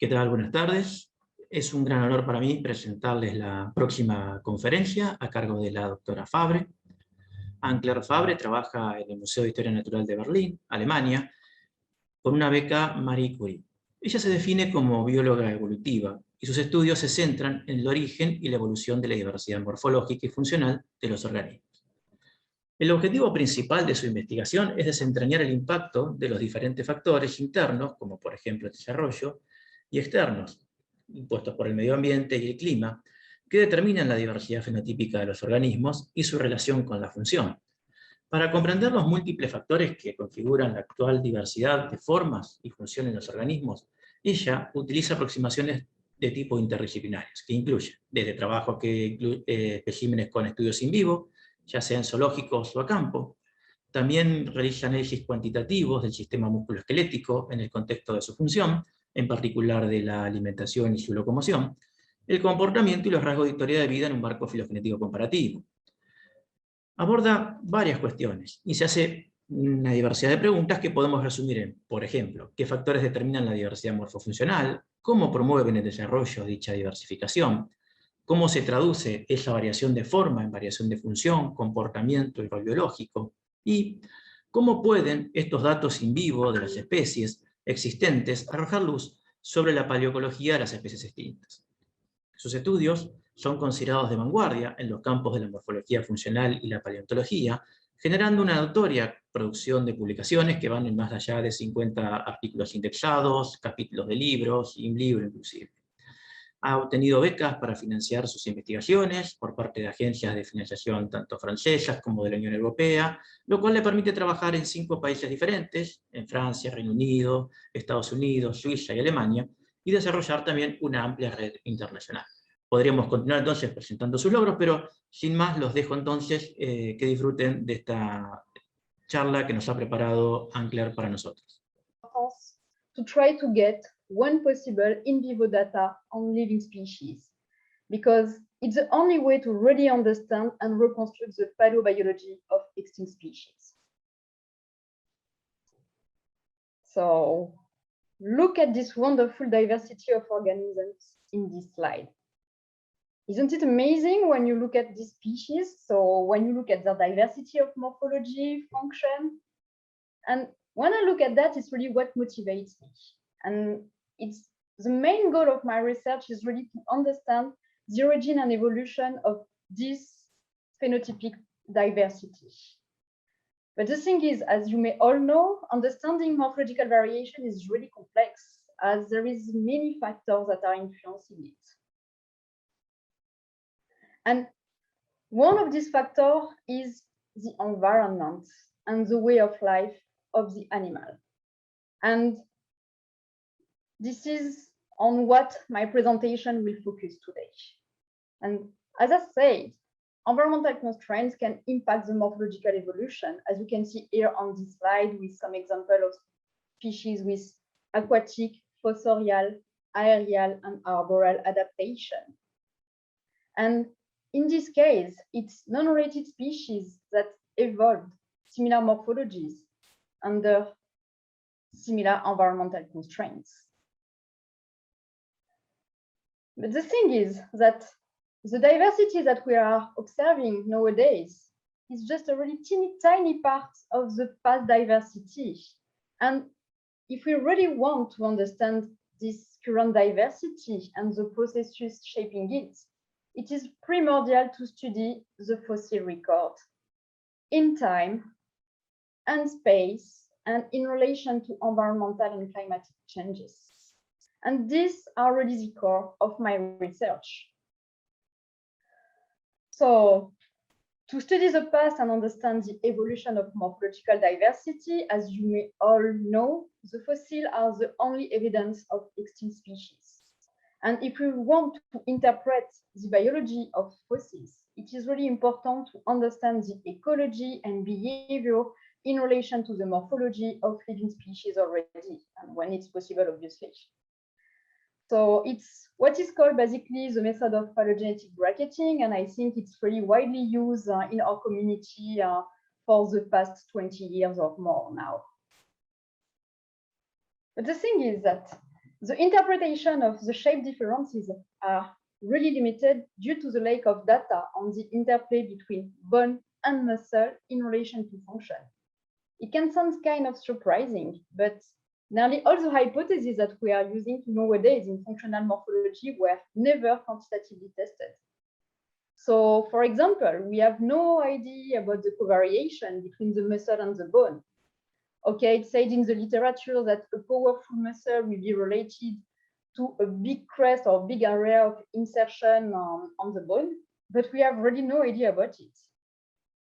¿Qué tal? Buenas tardes. Es un gran honor para mí presentarles la próxima conferencia a cargo de la doctora Fabre. Anne-Claire Fabre trabaja en el Museo de Historia Natural de Berlín, Alemania, con una beca Marie Curie. Ella se define como bióloga evolutiva y sus estudios se centran en el origen y la evolución de la diversidad morfológica y funcional de los organismos. El objetivo principal de su investigación es desentrañar el impacto de los diferentes factores internos, como por ejemplo el desarrollo, y externos, impuestos por el medio ambiente y el clima, que determinan la diversidad fenotípica de los organismos y su relación con la función. Para comprender los múltiples factores que configuran la actual diversidad de formas y funciones en los organismos, ella utiliza aproximaciones de tipo interdisciplinarias, que incluyen desde trabajos especímenes con estudios in vivo, ya sean zoológicos o a campo. También realiza análisis cuantitativos del sistema musculoesquelético en el contexto de su función, en particular de la alimentación y su locomoción, el comportamiento y los rasgos de historia de vida en un marco filogenético comparativo. Aborda varias cuestiones y se hace una diversidad de preguntas que podemos resumir en, por ejemplo, ¿qué factores determinan la diversidad morfofuncional? ¿Cómo promueven el desarrollo de dicha diversificación? ¿Cómo se traduce esa variación de forma en variación de función, comportamiento y rol biológico? Y ¿cómo pueden estos datos in vivo de las especies existentes arrojar luz sobre la paleoecología de las especies extintas? Sus estudios son considerados de vanguardia en los campos de la morfología funcional y la paleontología, generando una notoria producción de publicaciones que van en más allá de 50 artículos indexados, capítulos de libros, y un libro inclusive. Ha obtenido becas para financiar sus investigaciones por parte de agencias de financiación tanto francesas como de la Unión Europea, lo cual le permite trabajar en 5 países diferentes, en Francia, Reino Unido, Estados Unidos, Suiza y Alemania, y desarrollar también una amplia red internacional. Podríamos continuar entonces presentando sus logros, pero sin más los dejo entonces que disfruten de esta charla que nos ha preparado Anne-Claire para nosotros. To try to get when possible in vivo data on living species, because it's the only way to really understand and reconstruct the paleobiology of extinct species. So look at this wonderful diversity of organisms in this slide. Isn't it amazing when you look at these species? So when you look at the diversity of morphology, function, and when I look at that, it's really what motivates me. And it's the main goal of my research is really to understand the origin and evolution of this phenotypic diversity. But the thing is, as you may all know, understanding morphological variation is really complex, as there is many factors that are influencing it. And one of these factors is the environment and the way of life of the animal. And this is on what my presentation will focus today. And as I said, environmental constraints can impact the morphological evolution, as you can see here on this slide with some example of species with aquatic, fossorial, aerial, and arboreal adaptation. And in this case, it's non-related species that evolved similar morphologies under similar environmental constraints. But the thing is that the diversity that we are observing nowadays is just a really tiny part of the past diversity. And if we really want to understand this current diversity and the processes shaping it, it is primordial to study the fossil record in time and space and in relation to environmental and climatic changes. And these are really the core of my research. So to study the past and understand the evolution of morphological diversity, as you may all know, the fossils are the only evidence of extinct species. And if we want to interpret the biology of fossils, it is really important to understand the ecology and behavior in relation to the morphology of living species already, and when it's possible, obviously. So it's what is called basically the method of phylogenetic bracketing, and I think it's really widely used in our community for the past 20 years or more now. But the thing is that The interpretation of the shape differences are really limited due to the lack of data on the interplay between bone and muscle in relation to function. It can sound kind of surprising, but nearly all the hypotheses that we are using nowadays in functional morphology were never quantitatively tested. So, for example, we have no idea about the covariation between the muscle and the bone. Okay, it's said in the literature that a powerful muscle will be related to a big crest or big area of insertion on the bone, but we have really no idea about it.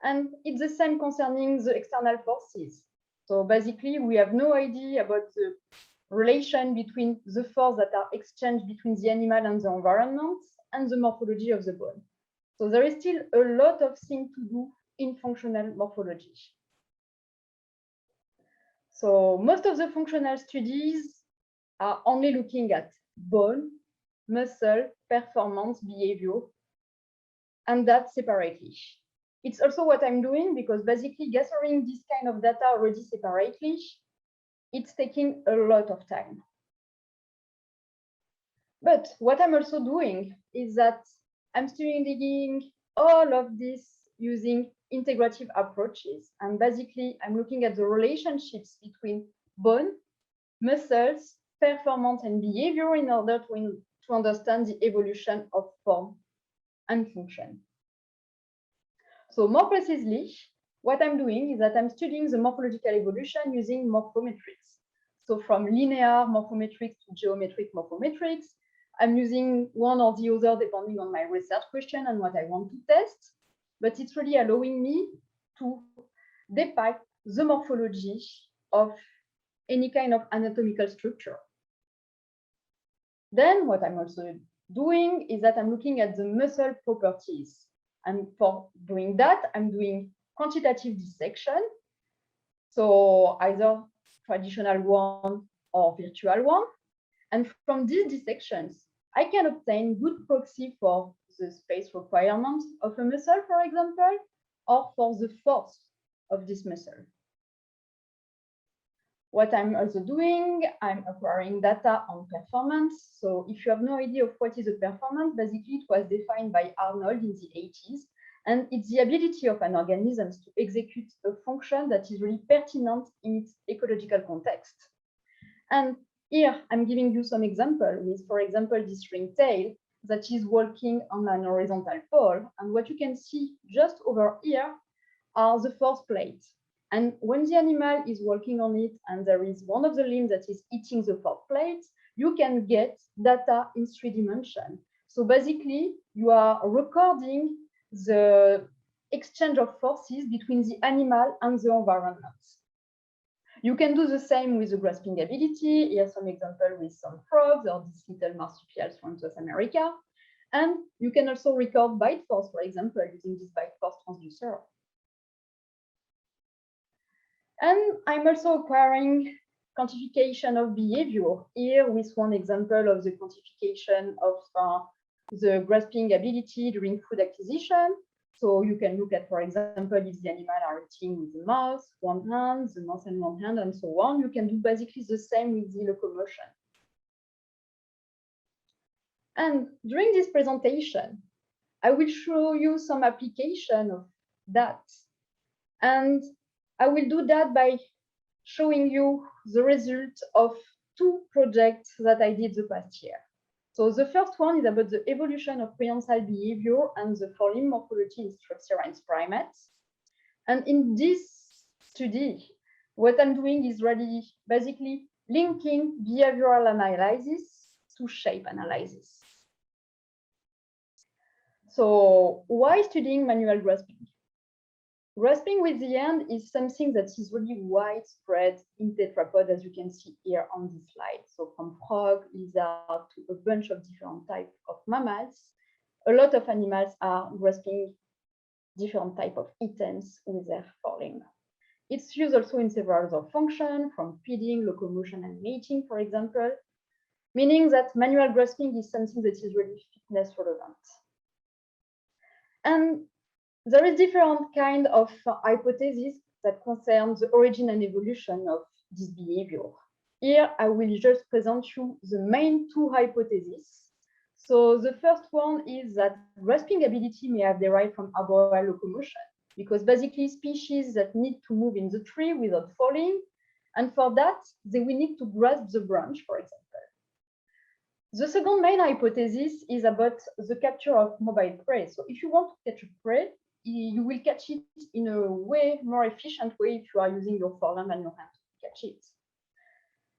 And it's the same concerning the external forces. So basically, we have no idea about the relation between the forces that are exchanged between the animal and the environment and the morphology of the bone. So there is still a lot of things to do in functional morphology. So most of the functional studies are only looking at bone, muscle, performance, behavior, and that separately. It's also what I'm doing because basically gathering this kind of data already separately, it's taking a lot of time. But what I'm also doing is that I'm studying all of this using integrative approaches. And basically, I'm looking at the relationships between bone, muscles, performance, and behavior in order to understand the evolution of form and function. So more precisely, what I'm doing is that I'm studying the morphological evolution using morphometrics. So from linear morphometrics to geometric morphometrics, I'm using one or the other depending on my research question and what I want to test, but it's really allowing me to depict the morphology of any kind of anatomical structure. Then what I'm also doing is that I'm looking at the muscle properties. And for doing that, I'm doing quantitative dissection. So either traditional one or virtual one. And from these dissections, I can obtain good proxy for the space requirements of a muscle, for example, or for the force of this muscle. What I'm also doing, I'm acquiring data on performance. So if you have no idea of what is a performance, basically it was defined by Arnold in the 80s. And it's the ability of an organism to execute a function that is really pertinent in its ecological context. And here I'm giving you some example with, for example, this ringtail that is walking on an horizontal pole. And what you can see just over here are the force plates. And when the animal is walking on it and there is one of the limbs that is eating the force plate, you can get data in 3 dimensions. So basically, you are recording the exchange of forces between the animal and the environment. You can do the same with the grasping ability. Here's some example with some frogs or these little marsupials from South America. And you can also record bite force, for example, using this bite force transducer. And I'm also acquiring quantification of behavior here with one example of the quantification of the grasping ability during food acquisition. So you can look at, for example, if the animal are eating with the mouth, one hand, the mouth and one hand, and so on. You can do basically the same with the locomotion. And during this presentation, I will show you some application of that. And I will do that by showing you the result of 2 projects that I did the past year. So the first one is about the evolution of prehensile behavior and the forelimb morphology in Strutherians primates. And in this study, what I'm doing is really basically linking behavioral analysis to shape analysis. So why studying manual grasping? Grasping with the hand is something that is really widespread in tetrapods, as you can see here on this slide. So from frog, lizard to a bunch of different types of mammals, a lot of animals are grasping different types of items with their forelimb. It's used also in several other functions, from feeding, locomotion, and mating, for example, meaning that manual grasping is something that is really fitness relevant. And there is different kind of hypotheses that concern the origin and evolution of this behavior. here I will just present you the main two hypotheses. So the first one is that grasping ability may have derived from arboreal locomotion, because basically species that need to move in the tree without falling, and for that, they will need to grasp the branch, for example. The second main hypothesis is about the capture of mobile prey. So if you want to catch a prey, you will catch it in a way more efficient way if you are using your forearm and your hand to catch it.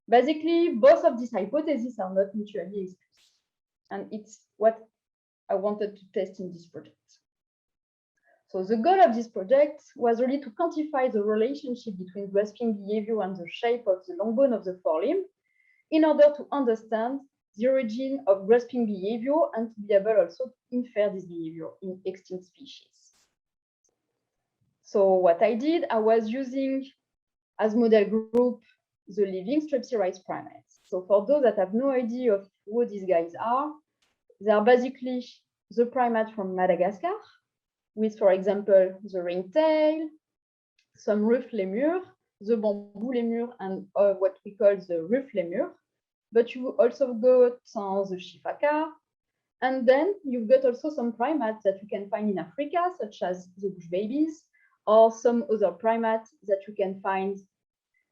Basically, both of these hypotheses are not mutually exclusive. And it's what I wanted to test in this project. So the goal of this project was really to quantify the relationship between grasping behavior and the shape of the long bone of the forelimb in order to understand the origin of grasping behavior and to be able also to infer this behavior in extinct species. So what I did, I was using as model group the living strepsirrhizid primates. So for those that have no idea of who these guys are, they are basically the primates from Madagascar, with, for example, the ringtail, some ruffed lemur, the bamboo lemur, and what we call the ruffed lemur. But you also got the chifaka, and then you've got also some primates that you can find in Africa, such as the bush babies, or some other primates that you can find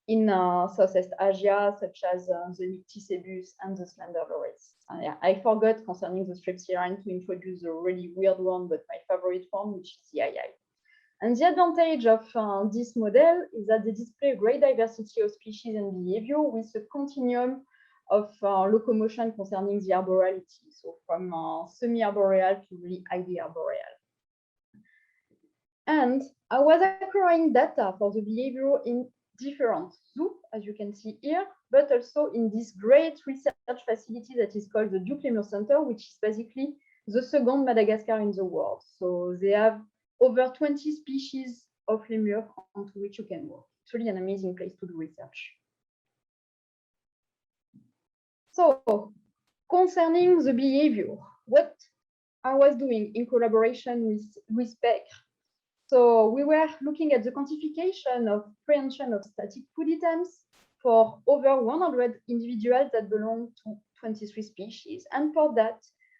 in Southeast Asia, such as the Nycticebus and the slender loris. Yeah, I forgot concerning the strepsirrhine to introduce a really weird one, but my favorite one, which is the ii. And the advantage of this model is that they display a great diversity of species and behavior with a continuum of locomotion concerning the arboreality, so from semi-arboreal to really highly arboreal. And I was acquiring data for the behavior in different zoos, as you can see here, but also in this great research facility that is called the Duke Lemur Center, which is basically the second Madagascar in the world. So they have over 20 species of lemur onto which you can work. It's really an amazing place to do research. So concerning the behavior, what I was doing in collaboration with PEC, so we were looking at the quantification of prehension of static food items for over 100 individuals that belong to 23 species. And for that,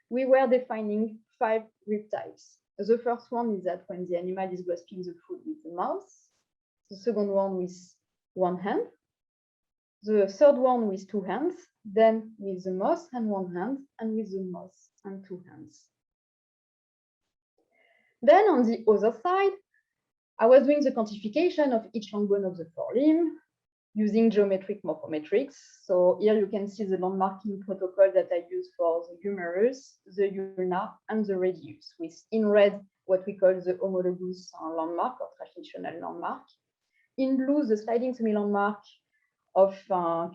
we were defining 5 grip types. The first one is that when the animal is grasping the food with the mouth. The second one with one hand. The third one with 2 hands. Then with the mouth and 1 hand, and with the mouth and 2 hands. Then on the other side, I was doing the quantification of each long bone of the forelimb using geometric morphometrics. So here you can see the landmarking protocol that I use for the humerus, the ulna, and the radius, with in red what we call the homologous landmark or transitional landmark. In blue, the sliding semi-landmark of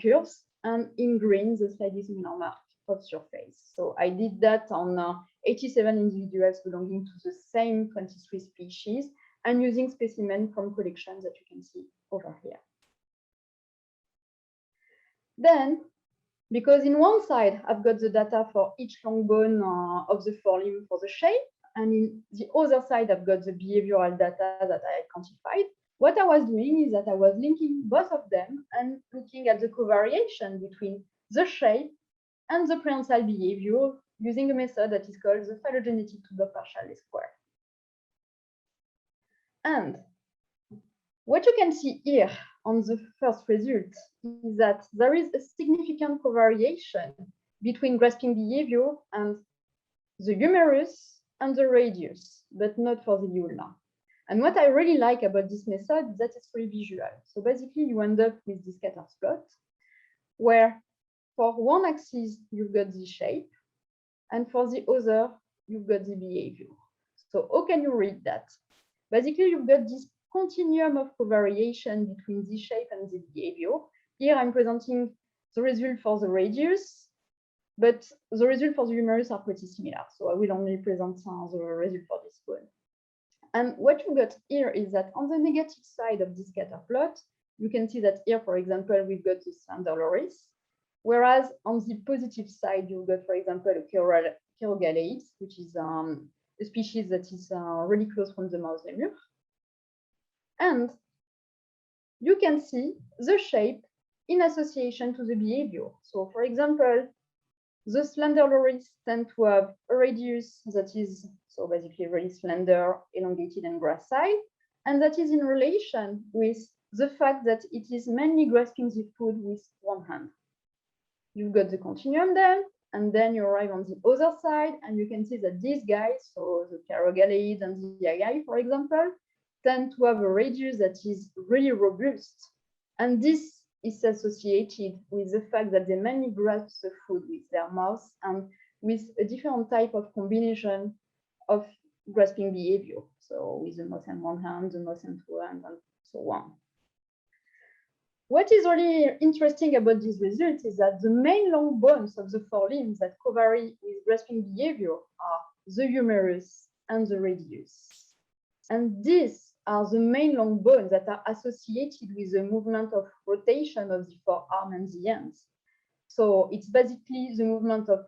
curves, and in green, the sliding semi-landmark of surface. So I did that on 87 individuals belonging to the same 23 species and using specimens from collections that you can see over here. Then, because in one side, I've got the data for each long bone of the forelimb for the shape, and in the other side, I've got the behavioral data that I quantified. What I was doing is that I was linking both of them and looking at the covariation between the shape and the prehensile behavior using a method that is called the phylogenetic two-dot partial least square. And what you can see here on the first result is that there is a significant covariation between grasping behavior and the humerus and the radius, but not for the ulna. And what I really like about this method is that it's very visual. So basically, you end up with this scatter plot, where for one axis, you've got the shape, and for the other, you've got the behavior. So how can you read that? Basically, you've got this continuum of covariation between the shape and the behavior. Here, I'm presenting the result for the radius, but the result for the humerus are pretty similar. So I will only present the result for this one. And what you got here is that on the negative side of this scatter plot, you can see that here, for example, we've got the slender loris, whereas on the positive side, you've got, for example, a Chirogaleid, which is a species that is really close from the mouse lemur. And you can see the shape in association to the behavior. So for example, the slender loris tend to have a radius that is, so basically really slender, elongated, and gracile, and that is in relation with the fact that it is mainly grasping the food with one hand. You've got the continuum then, and then you arrive on the other side, and you can see that these guys, so the Carogalids and the Yagai, for example, tend to have a radius that is really robust. And this is associated with the fact that they mainly grasp the food with their mouth and with a different type of combination of grasping behavior. So with the mouth in one hand, the mouth in two hands, and so on. What is really interesting about these results is that the main long bones of the forelimbs that co-vary with grasping behavior are the humerus and the radius. And these are the main long bones that are associated with the movement of rotation of the forearm and the hands. So it's basically the movement of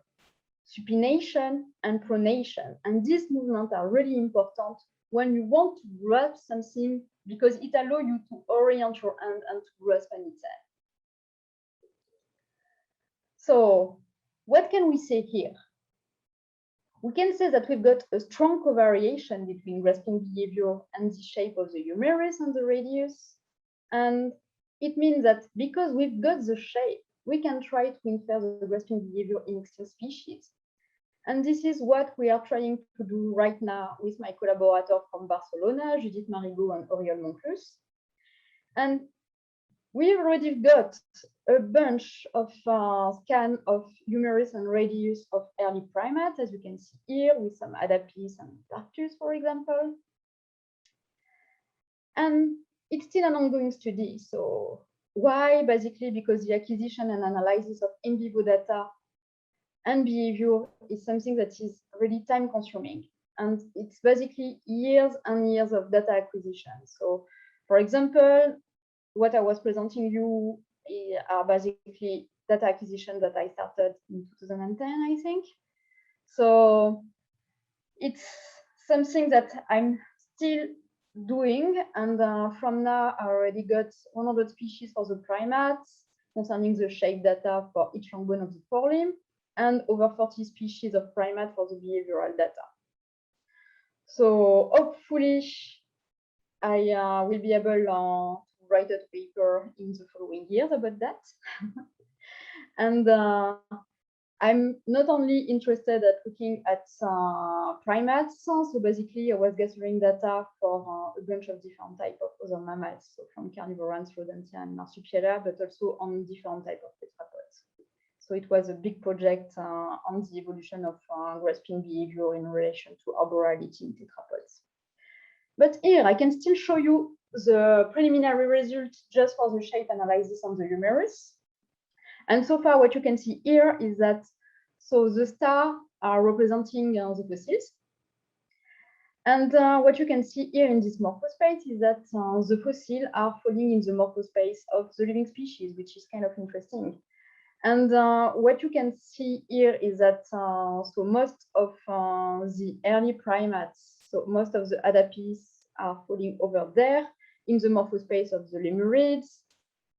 supination and pronation. And these movements are really important when you want to grasp something, because it allows you to orient your hand and to grasp an item. So what can we say here? We can say that we've got a strong covariation between grasping behavior and the shape of the humerus and the radius. And it means that because we've got the shape, we can try to infer the grasping behavior in extinct species. And this is what we are trying to do right now with my collaborator from Barcelona, Judith Marigot and Oriol Monclus. And we've already got a bunch of scans of humerus and radius of early primates, as you can see here, with some Adapis and Tartus, for example. And it's still an ongoing study. So why? Basically, because the acquisition and analysis of in vivo data and behavior is something that is really time consuming. And it's basically years and years of data acquisition. So for example, what I was presenting you are basically data acquisition that I started in 2010, I think. So it's something that I'm still doing. And from now, I already got 100 species for the primates concerning the shape data for each long bone of the forelimb, and over 40 species of primate for the behavioral data. So hopefully I will be able to write a paper in the following years about that. And I'm not only interested at looking at primates, so basically I was gathering data for a bunch of different types of other mammals, so from carnivorans, rodentia, and marsupialia, but also on different types of tetrapods. So it was a big project on the evolution of grasping behavior in relation to arborality in tetrapods. But here I can still show you the preliminary results just for the shape analysis on the humerus. And so far, what you can see here is that so the stars are representing the fossils. And what you can see here in this morphospace is that the fossils are falling in the morphospace of the living species, which is kind of interesting. And what you can see here is that so most of the early primates, so most of the Adapis are falling over there in the morphospace of the lemurids,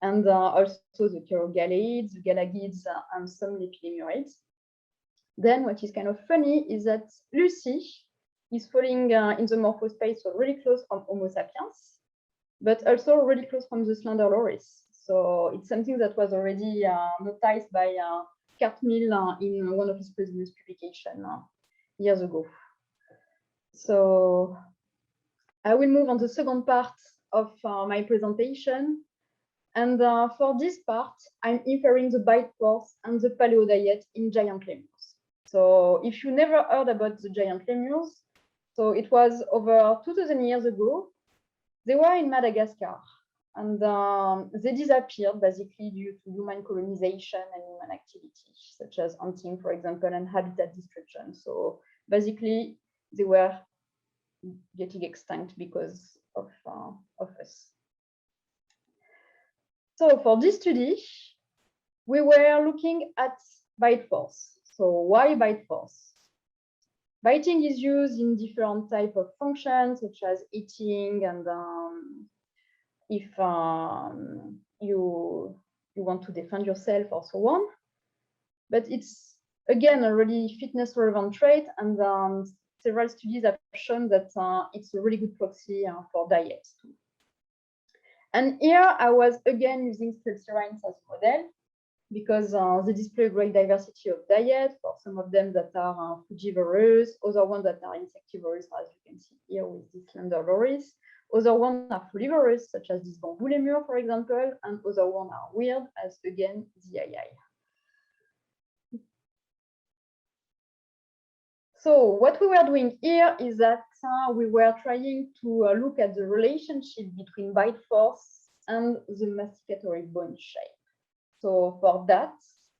and also the Carogalids, the Galagids, and some Lepidemurids. Then what is kind of funny is that Lucy is falling in the morphospace, so really close from Homo sapiens, but also really close from the slender loris. So it's something that was already noticed by Cartmill in one of his previous publications years ago. So I will move on the second part of my presentation. And for this part, I'm inferring the bite force and the paleodiet in giant lemurs. So if you never heard about the giant lemurs, so it was over 2,000 years ago. They were in Madagascar. And they disappeared basically due to human colonization and human activity, such as hunting, for example, and habitat destruction. So basically, they were getting extinct because of us. So for this study, we were looking at bite force. So why bite force? Biting is used in different types of functions, such as eating, and if you you want to defend yourself or so on. But it's, again, a really fitness relevant trait, and several studies have shown that it's a really good proxy for diet too. And here I was again using strepsirrhines as a model, because they display a great diversity of diet, for some of them that are frugivorous, other ones that are insectivorous, as you can see here with this slender loris. Other ones are frugivorous, such as this bamboo lemur, for example, and other ones are weird, as again, the II. So what we were doing here is that we were trying to look at the relationship between bite force and the masticatory bone shape. So for that,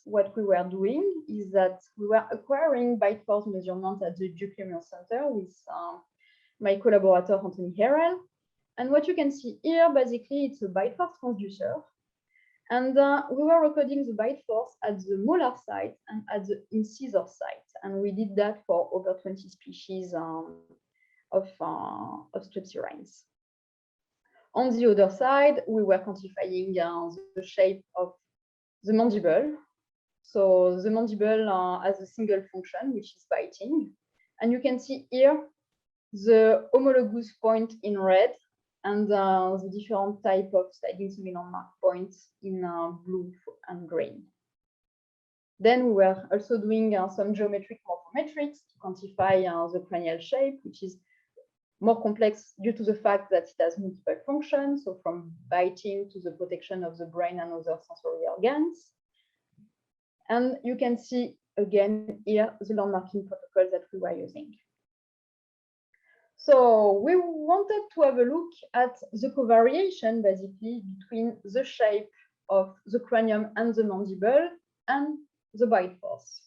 what we were doing is that we were acquiring bite force measurement at the Duke Lemur Center with my collaborator, Anthony Harrell. And what you can see here, basically, it's a bite force transducer. And we were recording the bite force at the molar site and at the incisor site. And we did that for over 20 species of strepsirrhines. On the other side, we were quantifying the shape of the mandible. So the mandible has a single function, which is biting. And you can see here the homologous point in red and the different type of sliding semi-landmark points in blue and green. Then we were also doing some geometric morphometrics to quantify the cranial shape, which is more complex due to the fact that it has multiple functions, so from biting to the protection of the brain and other sensory organs. And you can see again here the landmarking protocol that we were using. So we wanted to have a look at the covariation basically between the shape of the cranium and the mandible and the bite force.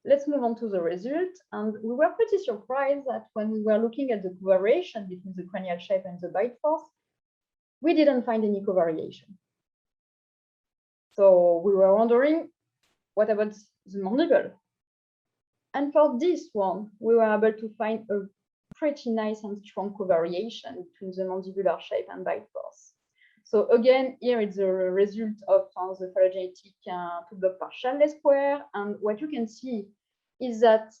Let's move on to the result. And we were pretty surprised that when we were looking at the covariation between the cranial shape and the bite force, we didn't find any covariation. So we were wondering, what about the mandible? And for this one, we were able to find a pretty nice and strong covariation between the mandibular shape and bite force. So again, here it's a result of the phylogenetic two-block partial square. And what you can see is that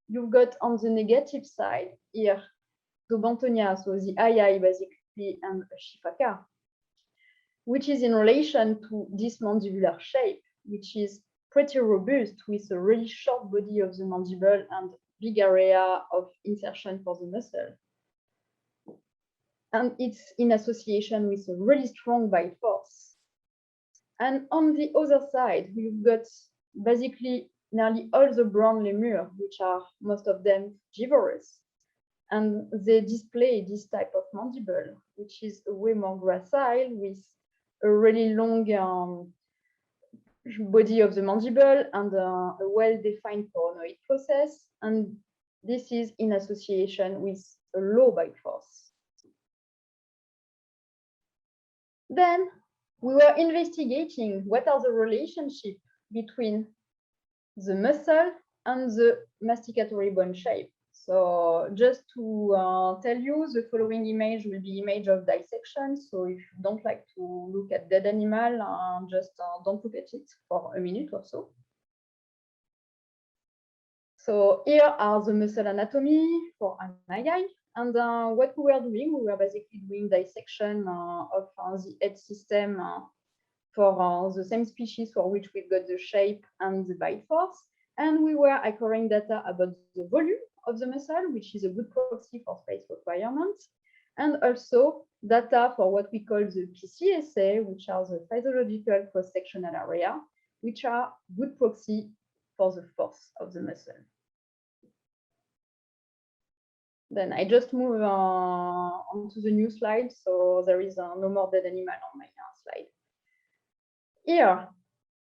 you've got on the negative side here, Dobontonia, so the II basically, and Shifaka, which is in relation to this mandibular shape, which is pretty robust with a really short body of the mandible and big area of insertion for the muscle. And it's in association with a really strong bite force. And on the other side, we've got basically nearly all the brown lemur, which are most of them frugivorous. And they display this type of mandible, which is way more gracile with a really long body of the mandible and a well-defined coronoid process. And this is in association with a low bite force. Then we were investigating what are the relationship between the muscle and the masticatory bone shape. So just to tell you, the following image will be image of dissection. So if you don't like to look at dead animal, just don't look at it for a minute or so. So here are the muscle anatomy for an II. And what we were doing, we were basically doing dissection of the head system for the same species for which we've got the shape and the bite force. And we were acquiring data about the volume of the muscle, which is a good proxy for space requirements, and also data for what we call the PCSA, which are the physiological cross-sectional area, which are good proxy for the force of the muscle. Then I just move on to the new slide, so there is no more dead animal on my slide. Here,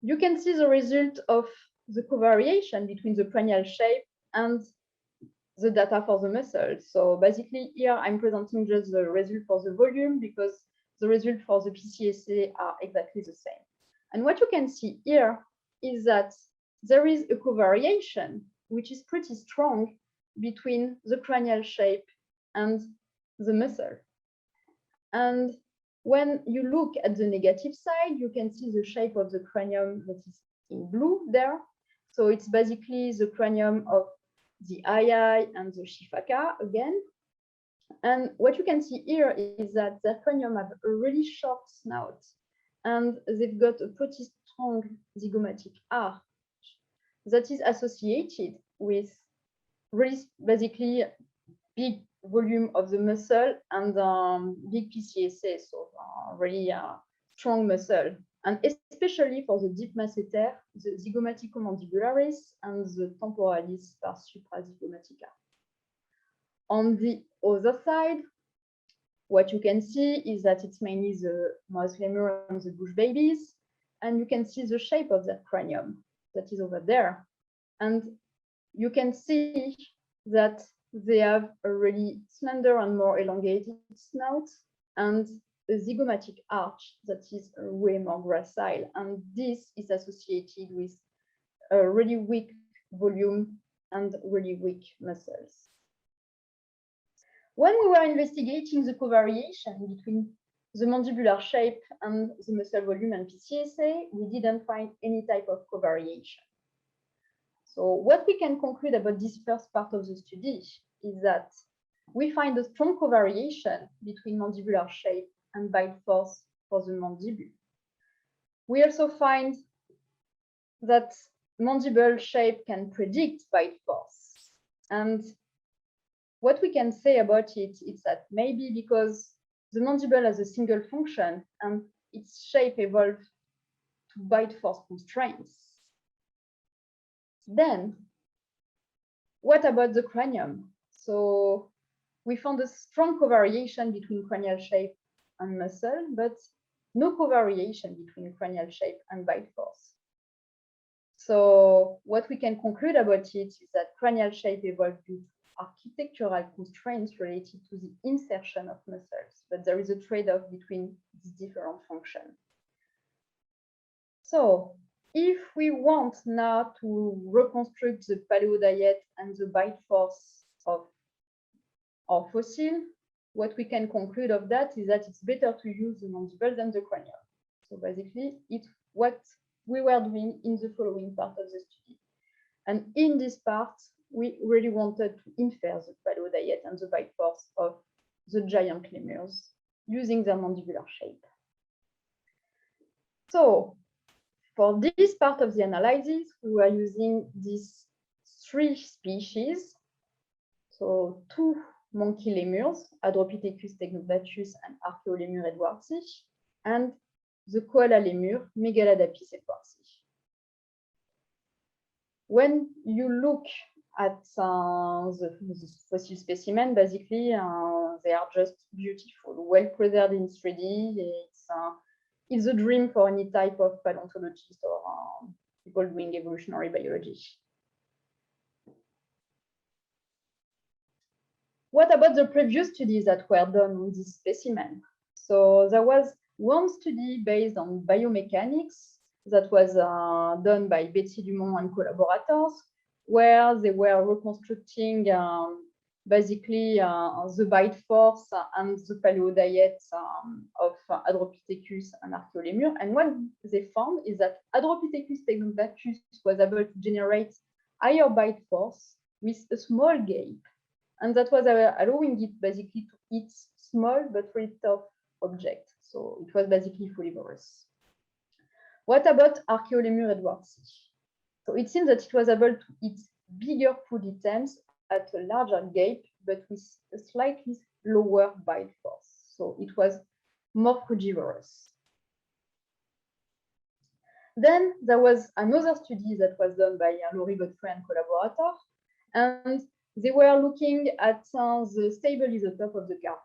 you can see the result of the covariation between the cranial shape and the data for the muscle. So basically here I'm presenting just the result for the volume because the result for the PCSA are exactly the same. And what you can see here is that there is a covariation which is pretty strong between the cranial shape and the muscle. And When you look at the negative side, you can see the shape of the cranium that is in blue there. So it's basically the cranium of the Aye and the Shifaka again. And what you can see here is that their cranium have a really short snout, and they've got a pretty strong zygomatic arch that is associated with really basically big volume of the muscle and big PCSA, so really strong muscle. And especially for the deep masseter, the zygomatico-mandibularis and the temporalis pars suprazygomatica. On the other side, what you can see is that it's mainly the mouse lemur and the bush babies, and you can see the shape of their cranium that is over there. And you can see that they have a really slender and more elongated snout and a zygomatic arch that is way more gracile. And this is associated with a really weak volume and really weak muscles. When we were investigating the covariation between the mandibular shape and the muscle volume and PCSA, we didn't find any type of covariation. So what we can conclude about this first part of the study is that we find a strong covariation between mandibular shape and bite force for the mandible. We also find that mandible shape can predict bite force. And what we can say about it is that maybe because the mandible has a single function and its shape evolved to bite force constraints. Then, what about the cranium? So we found a strong covariation between cranial shape and muscle, but no covariation between cranial shape and bite force. So what we can conclude about it is that cranial shape evolved due to architectural constraints related to the insertion of muscles, but there is a trade-off between these different functions. So if we want now to reconstruct the paleo diet and the bite force of our fossil, what we can conclude of that is that it's better to use the mandible than the cranium. So basically, it's what we were doing in the following part of the study. And in this part, we really wanted to infer the paleo diet and the bite force of the giant lemurs using their mandibular shape. So for this part of the analysis, we were using these 3 species. So 2 monkey lemurs, Hadropithecus tegnognathius and Archaeolemur edwardsi, and the koala lemur, Megaladapis edwardsi. When you look at the fossil specimen, basically, they are just beautiful, well preserved in 3D. It's a dream for any type of paleontologist or people doing evolutionary biology. What about the previous studies that were done on this specimen? So there was one study based on biomechanics that was done by Betsy Dumont and collaborators, where they were reconstructing basically the bite force and the paleo diet of Hadropithecus and Archaeolemur. And what they found is that Hadropithecus tegnognathius was able to generate higher bite force with a small gape. And that was allowing it basically to eat small but really tough objects. So it was basically frugivorous. What about Archaeolemur edwardsi? So it seems that it was able to eat bigger food items at a larger gape, but with a slightly lower bite force. So it was more frugivorous. Then there was another study that was done by Laurie Godfrey and collaborators, and they were looking at the stable isotope of the carbon.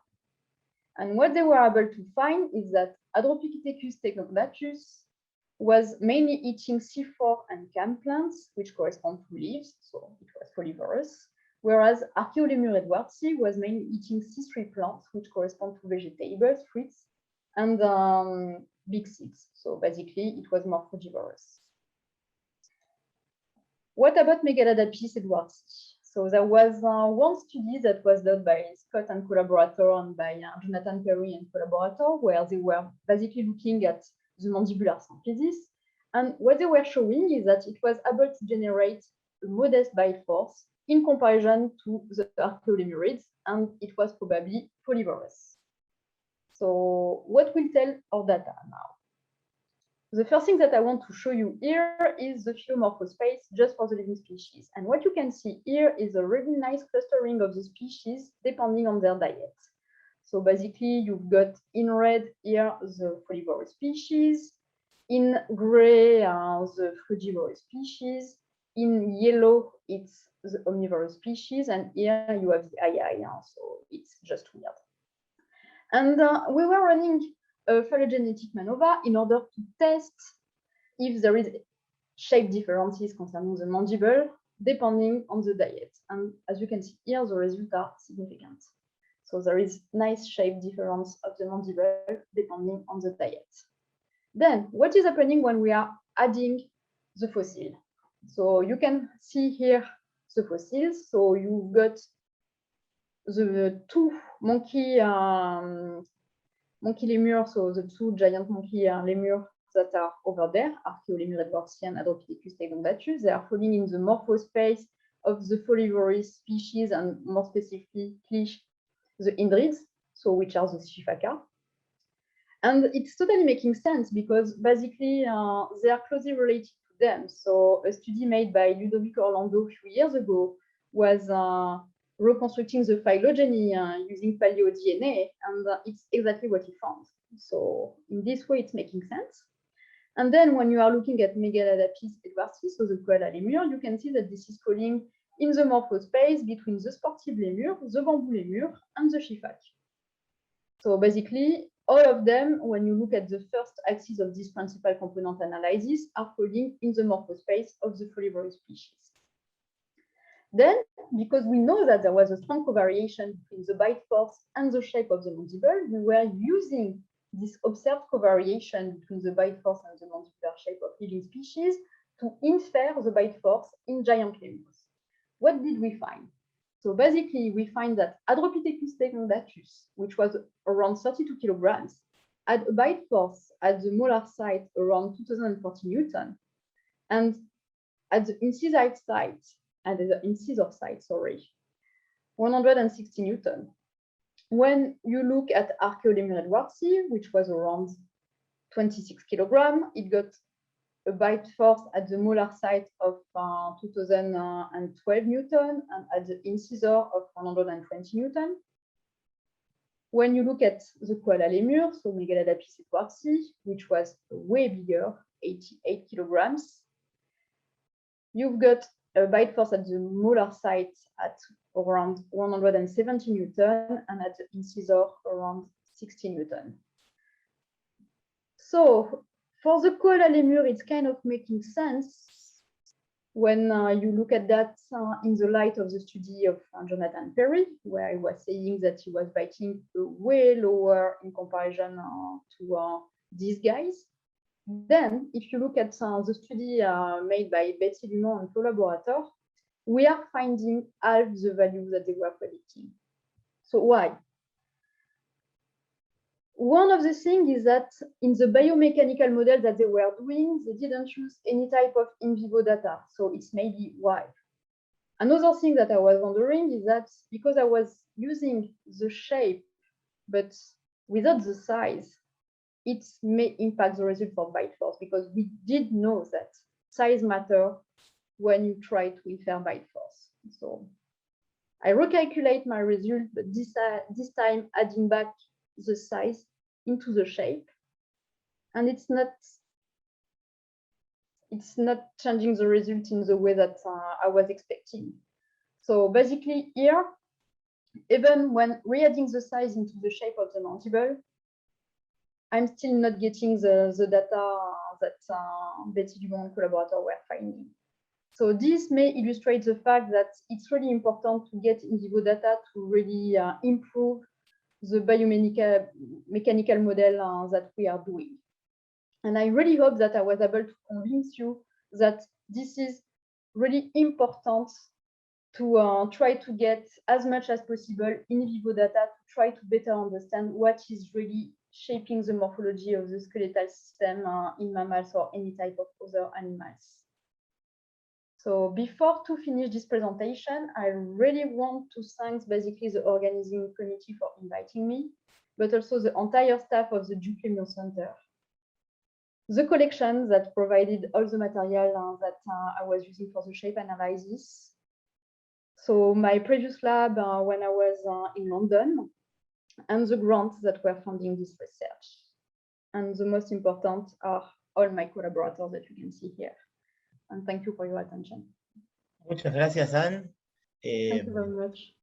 And what they were able to find is that Hadropithecus tegnognathius was mainly eating C4 and CAM plants, which correspond to leaves, so it was frugivorous, whereas Archaeolemur edwardsi was mainly eating C3 plants, which correspond to vegetables, fruits, and big seeds. So basically, it was more frugivorous. What about Megaladapis edwardsi? So there was one study that was done by Scott and collaborator and by Jonathan Perry and collaborator, where they were basically looking at the mandibular synthesis. And what they were showing is that it was able to generate a modest bite force in comparison to the archaeolemurids, and it was probably polyvorous. So what will tell our data now? The first thing that I want to show you here is the phylomorphospace just for the living species. And what you can see here is a really nice clustering of the species depending on their diet. So basically, you've got in red here the frugivorous species, in gray the frugivorous species, in yellow it's the omnivorous species, and here you have the II, so it's just weird. And we were running a phylogenetic MANOVA in order to test if there is shape differences concerning the mandible depending on the diet. And as you can see here, the results are significant. So there is nice shape difference of the mandible depending on the diet. Then what is happening when we are adding the fossil? So you can see here the fossils. So you've got the two monkey lemurs, so the two giant monkey lemurs that are over there, Archaeolemur edwardsi and Adropithecus tegongdatus. They are falling in the morphospace of the folivorous species, and more specifically the indrids, so which are the Siphaca. And it's totally making sense because basically they are closely related to them. So a study made by Ludovico Orlando a few years ago was reconstructing the phylogeny using paleo-DNA, and it's exactly what he found. So in this way, it's making sense. And then when you are looking at Megaladapis edwardsi, so the koala lemur, you can see that this is falling in the morphospace between the sportive lemur, the bamboo lemur, and the Siphac. So basically, all of them, when you look at the first axis of this principal component analysis, are falling in the morphospace of the folivorous species. Then, because we know that there was a strong covariation between the bite force and the shape of the mandible, we were using this observed covariation between the bite force and the mandibular shape of living species to infer the bite force in giant lemurs. What did we find? So basically, we find that Adropithecus tegongdatus, which was around 32 kilograms, had a bite force at the molar site around 2040 Newton, and at the incisor site, 160 Newton. When you look at Archaeolemur edwardsi, which was around 26 kilograms, it got a bite force at the molar site of 2012 Newton and at the incisor of 120 Newton. When you look at the koala lemur, so Megaladapis edwardsi, which was way bigger, 88 kilograms, you've got a bite force at the molar site at around 170 Newton and at the incisor around 60 Newton. So for the koala lemur, it's kind of making sense when you look at that in the light of the study of Jonathan Perry, where he was saying that he was biting way lower in comparison to these guys. Then, if you look at the study made by Betsy Dumont and collaborator, we are finding half the value that they were predicting. So why? One of the things is that in the biomechanical model that they were doing, they didn't use any type of in vivo data. So it's maybe why. Another thing that I was wondering is that because I was using the shape, but without the size, it may impact the result for bite force, because we did know that size matter when you try to infer bite force. So I recalculate my result, but this time adding back the size into the shape, and it's not changing the result in the way that I was expecting. So basically here, even when re-adding the size into the shape of the mandible, I'm still not getting the data that Betsy Dumont and collaborators were finding. So this may illustrate the fact that it's really important to get in vivo data to really improve the biomechanical model that we are doing. And I really hope that I was able to convince you that this is really important to try to get as much as possible in vivo data to try to better understand what is really shaping the morphology of the skeletal system in mammals or any type of other animals. So before to finish this presentation, I really want to thank basically the organizing committee for inviting me, but also the entire staff of the Duke Lemoine Center. The collection that provided all the material that I was using for the shape analysis. So my previous lab when I was in London, and the grants that were funding this research. And the most important are all my collaborators that you can see here. And thank you for your attention. Muchas gracias, Anne. Thank you very much.